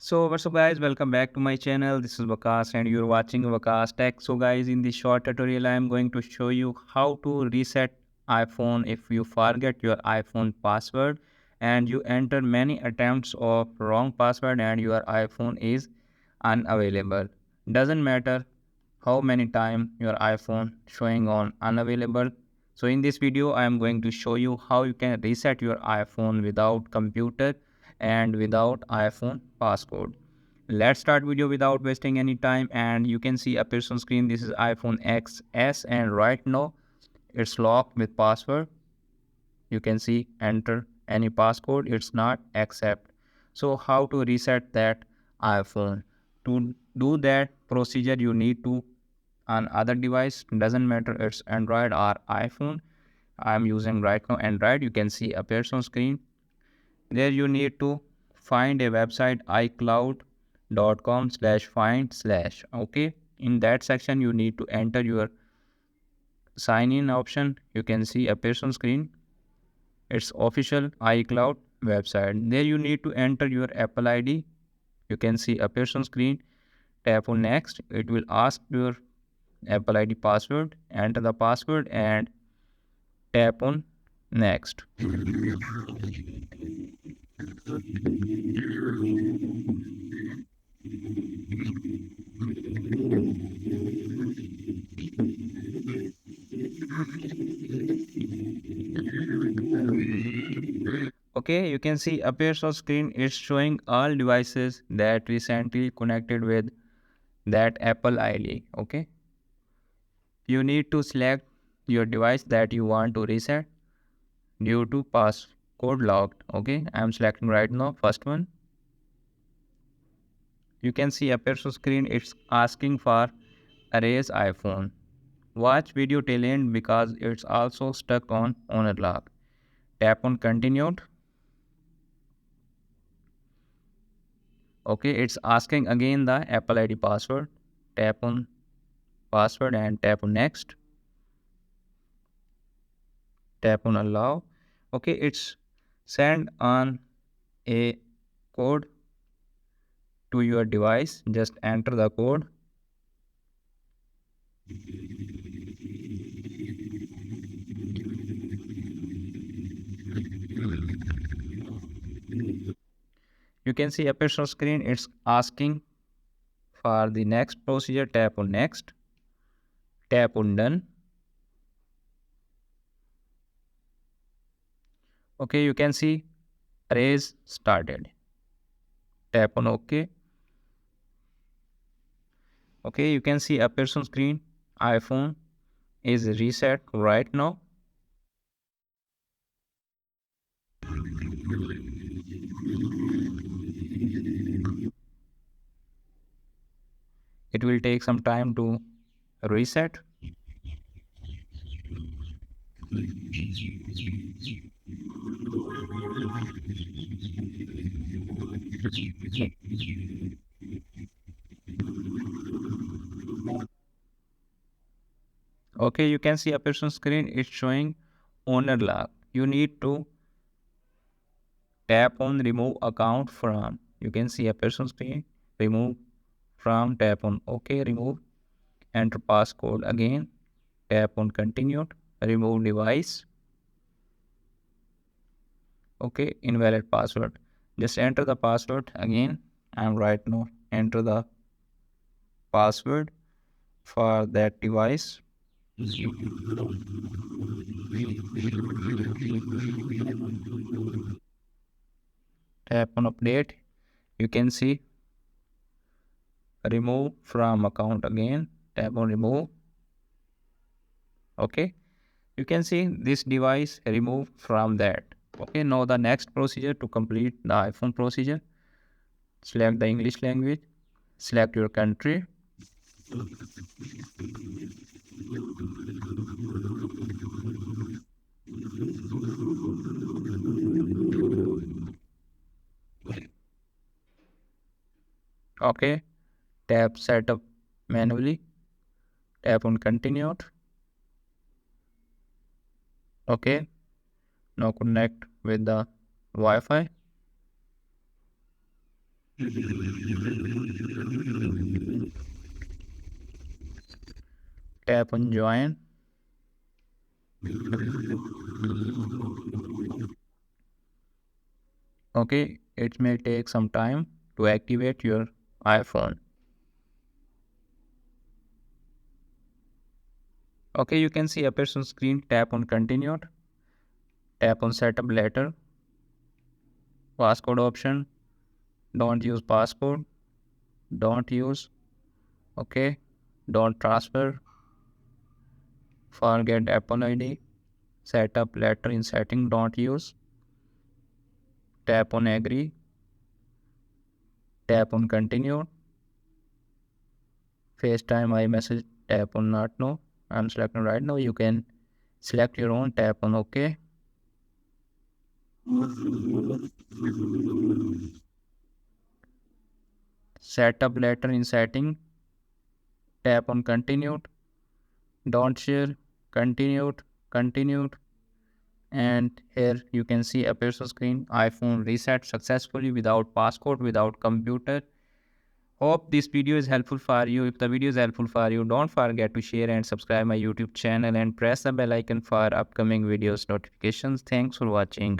So what's up guys, welcome back to my channel. This is Vakas and you're watching Vakas Tech. So guys, in this short tutorial I am going to show you how to reset iPhone if you forget your iPhone password and you enter many attempts of wrong password and your iPhone is unavailable. Doesn't matter how many time your iPhone showing on unavailable. So in this video I am going to show you how you can reset your iPhone without computer and without iPhone passcode. Let's start video without wasting any time, and you can see appears on screen. This is iPhone XS and right now it's locked with password. You can see enter any passcode, it's not accept. So how to reset that iPhone? To do that procedure you need to on other device, doesn't matter it's Android or iPhone. I'm using right now Android. You can see appears on screen. There you need to find a website icloud.com/find/. Okay, in that section you need to enter your sign in option. You can see appears on screen. It's official iCloud website. There you need to enter your Apple ID. You can see appears on screen. Tap on next. It will ask your Apple ID password. Enter the password and tap on next. Okay, you can see appears on screen. It's showing all devices that recently connected with that Apple ID. Okay, you need to select your device that you want to reset due to passcode locked. Okay, I'm selecting right now first one. You can see appears on screen. It's asking for erase iPhone. Watch video till end because it's also stuck on owner lock. Tap on continued. Okay, it's asking again the Apple ID password. Tap on password and tap on next. Tap on allow. Okay, it's send on a code to your device. Just enter the code. You can see appears on screen. It's asking for the next procedure. Tap on next. Tap on done. Okay, you can see erase started. Tap on OK. Okay, you can see appears on screen. iPhone is reset right now. It will take some time to reset. Okay, you can see appears on screen. It's showing owner lock. You need to tap on remove account from. You can see appears on screen. Remove from. Tap on OK. Remove. Enter passcode again. Tap on continued. Remove device. Okay, invalid password. Just enter the password again. I'm right now enter the password for that device. Tap on update. You can see remove from account again. Tap on remove. Okay, you can see this device remove from that. Okay, now the next procedure to complete the iPhone procedure. Select the English language. Select your country. Okay, tap setup manually. Tap on continued. Okay, now connect with the Wi-Fi. Tap on join. Okay, it may take some time to activate your iPhone. Okay, you can see appears on screen. Tap on continued. Tap on setup later. Passcode option. Don't use passcode. Don't use. Okay. Don't transfer. Forget Apple ID. Setup later in setting. Don't use. Tap on agree. Tap on continue. FaceTime iMessage. Tap on not know. I'm selecting right now. You can select your own. Tap on OK. Setup later in setting. Tap on continued. Don't share. Continued. Continued. And here you can see appears on screen iPhone reset successfully without passcode, without computer. Hope this video is helpful for you. If the video is helpful for you, don't forget to share and subscribe my YouTube channel and press the bell icon for upcoming videos notifications. Thanks for watching.